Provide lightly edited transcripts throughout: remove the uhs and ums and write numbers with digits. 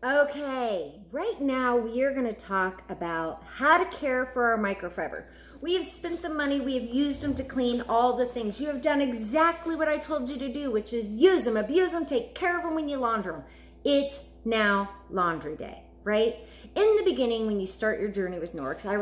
Okay, right now we are going to talk about how to care for our microfiber. We have spent the money, we have used them to clean all the things. You have done exactly what I told you to do, which is use them, abuse them, take care of them when you launder them. It's now laundry day, right? In the beginning, when you start your journey with Norix, I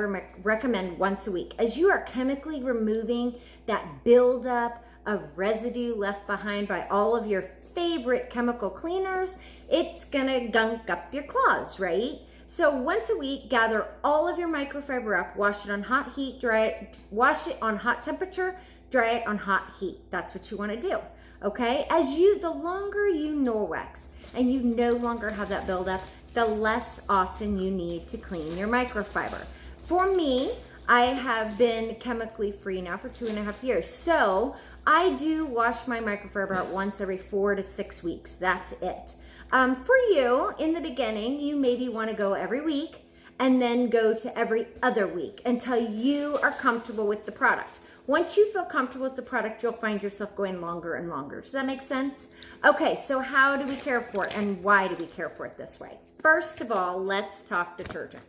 recommend once a week, as you are chemically removing that buildup of residue left behind by all of your favorite chemical cleaners. It's gonna gunk up your claws, right? So once a week, gather all of your microfiber up, wash it on hot heat, dry it, wash it on hot temperature, dry it on hot heat. That's what you wanna do, okay? The longer you Norwex and you no longer have that buildup, the less often you need to clean your microfiber. For me, I have been chemically free now for 2.5 years. So I do wash my microfiber out once every 4 to 6 weeks. That's it. For you, in the beginning, you maybe want to go every week and then go to every other week until you are comfortable with the product. Once you feel comfortable with the product, you'll find yourself going longer and longer. Does that make sense? Okay, so how do we care for it and why do we care for it this way? First of all, let's talk detergent.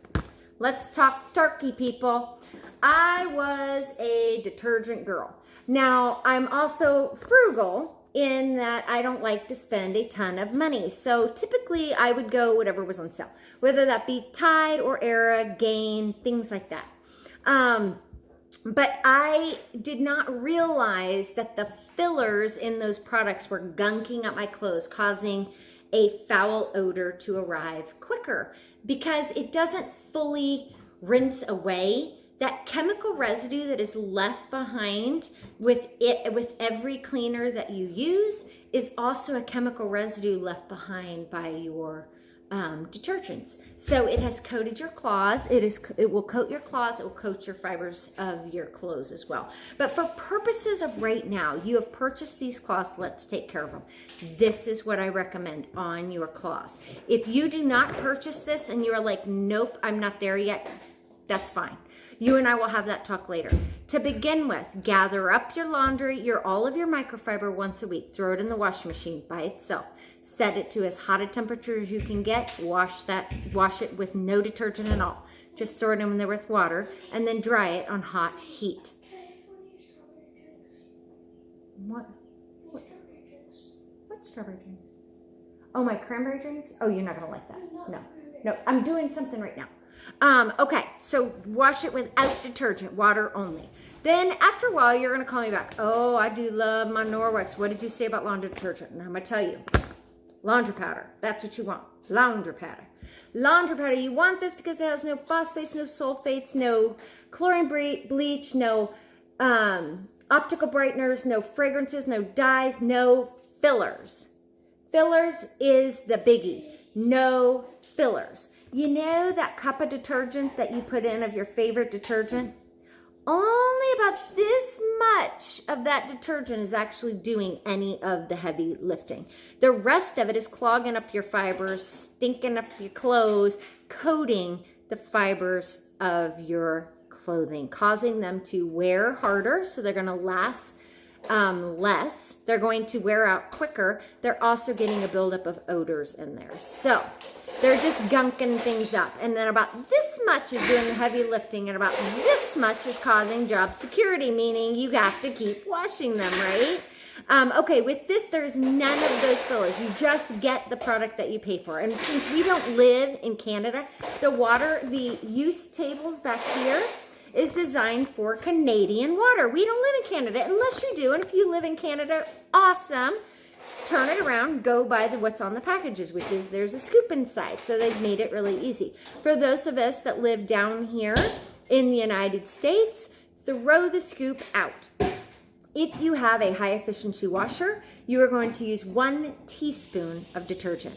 Let's talk turkey, people. I was a detergent girl. Now, I'm also frugal in that I don't like to spend a ton of money. So typically I would go whatever was on sale, whether that be Tide or Era, Gain, things like that. But I did not realize that the fillers in those products were gunking up my clothes, causing a foul odor to arrive quicker because it doesn't fully rinse away. That chemical residue that is left behind with every cleaner that you use is also a chemical residue left behind by your detergents. So it has coated your claws. It will coat your claws. It will coat your fibers of your clothes as well. But for purposes of right now, you have purchased these cloths. Let's take care of them. This is what I recommend on your claws. If you do not purchase this and you are like, nope, I'm not there yet, that's fine. You and I will have that talk later. To begin with, gather up your laundry, all of your microfiber once a week. Throw it in the washing machine by itself. Set it to as hot a temperature as you can get. Wash it with no detergent at all. Just throw it in there with water and then dry it on hot heat. What strawberry drinks? Oh, my cranberry drinks? Oh, you're not gonna like that. No, I'm doing something right now. Okay, so wash it without detergent, water only. Then after a while, you're gonna call me back. Oh, I do love my Norwex. What did you say about laundry detergent? And I'm gonna tell you, laundry powder. That's what you want, launder powder. Launder powder, you want this because it has no phosphates, no sulfates, no chlorine bleach, no optical brighteners, no fragrances, no dyes, no fillers. Fillers is the biggie. No fillers. You know that cup of detergent that you put in of your favorite detergent? Only about this much of that detergent is actually doing any of the heavy lifting. The rest of it is clogging up your fibers, stinking up your clothes, coating the fibers of your clothing, causing them to wear harder, so they're going to last less. They're going to wear out quicker. They're also getting a buildup of odors in there. So they're just gunking things up. And then about this much is doing the heavy lifting and about this much is causing job security, meaning you have to keep washing them, right? Okay, with this, there's none of those fillers. You just get the product that you pay for. And since we don't live in Canada, the use tables back here is designed for Canadian water. We don't live in Canada unless you do. And if you live in Canada, awesome. Turn it around, go by what's on the packages, which is there's a scoop inside. So they've made it really easy. For those of us that live down here in the United States, throw the scoop out. If you have a high efficiency washer, you are going to use 1 teaspoon of detergent.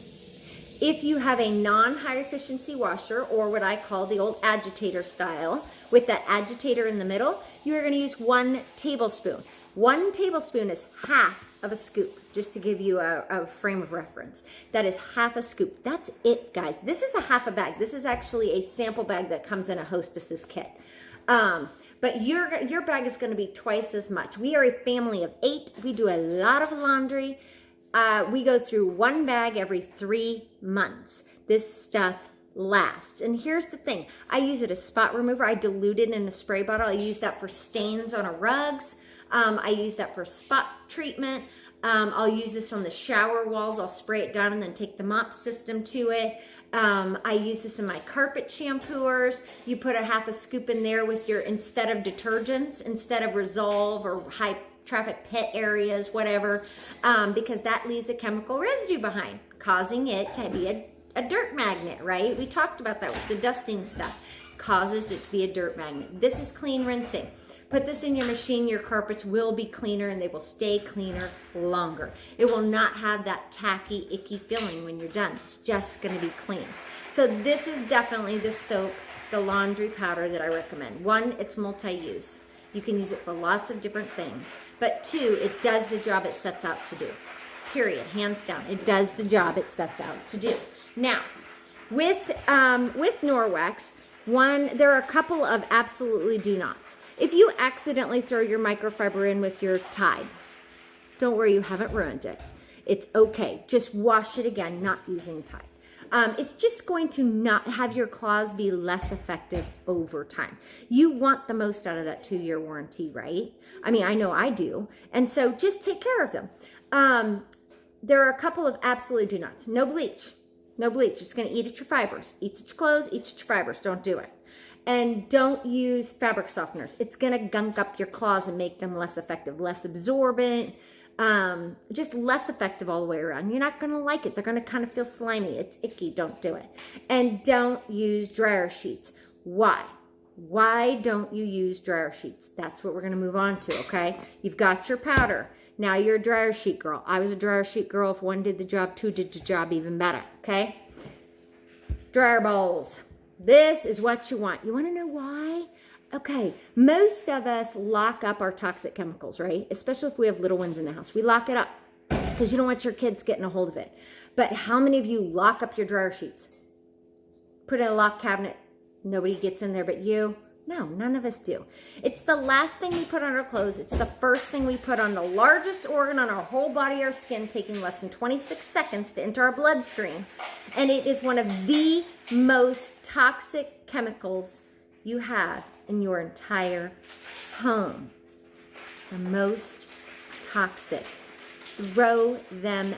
If you have a non-high efficiency washer, or what I call the old agitator style, with that agitator in the middle, you are going to use 1 tablespoon. 1 tablespoon is half of a scoop, just to give you a frame of reference. That is half a scoop. That's it, guys. This is a half a bag. This is actually a sample bag that comes in a hostess's kit. But your bag is going to be twice as much. We are a family of 8. We do a lot of laundry. we go through 1 bag every 3 months. This stuff lasts. And here's the thing. I use it as spot remover. I dilute it in a spray bottle. I use that for stains on our rugs. I use that for spot treatment. I'll use this on the shower walls. I'll spray it down and then take the mop system to it. I use this in my carpet shampooers. You put a half a scoop in there with your, instead of detergents, instead of Resolve or high traffic pet areas, whatever, because that leaves a chemical residue behind, causing it to be a dirt magnet, right? We talked about that with the dusting stuff. Causes it to be a dirt magnet. This is clean rinsing. Put this in your machine, your carpets will be cleaner and they will stay cleaner longer. It will not have that tacky, icky feeling when you're done. It's just gonna be clean. So this is definitely the soap, the laundry powder that I recommend. 1, it's multi-use. You can use it for lots of different things. But 2, it does the job it sets out to do. Period, hands down. It does the job it sets out to do. Now, with Norwex, there are a couple of absolutely do nots. If you accidentally throw your microfiber in with your Tide, don't worry, you haven't ruined it. It's okay. Just wash it again, not using Tide. It's just going to not have your claws be less effective over time. You want the most out of that 2-year warranty, right? I mean, I know I do. And so just take care of them. There are a couple of absolute do nots. No bleach. No bleach. It's going to eat at your fibers. Eats at your clothes, eats at your fibers. Don't do it. And don't use fabric softeners. It's going to gunk up your claws and make them less effective, less absorbent, just less effective all the way around. You're not going to like it. They're going to kind of feel slimy. It's icky. Don't do it. And don't use dryer sheets. Why? Why don't you use dryer sheets? That's what we're going to move on to, okay? You've got your powder. Now you're a dryer sheet girl. I was a dryer sheet girl. If 1 did the job, 2 did the job even better, okay? Dryer bowls. This is what you want. You want to know why? Okay, most of us lock up our toxic chemicals, right? Especially if we have little ones in the house. We lock it up because you don't want your kids getting a hold of it. But how many of you lock up your dryer sheets? Put in a locked cabinet. Nobody gets in there but you? No, none of us do. It's the last thing we put on our clothes. It's the first thing we put on the largest organ on our whole body, our skin, taking less than 26 seconds to enter our bloodstream. And it is one of the most toxic chemicals you have in your entire home. The most toxic. Throw them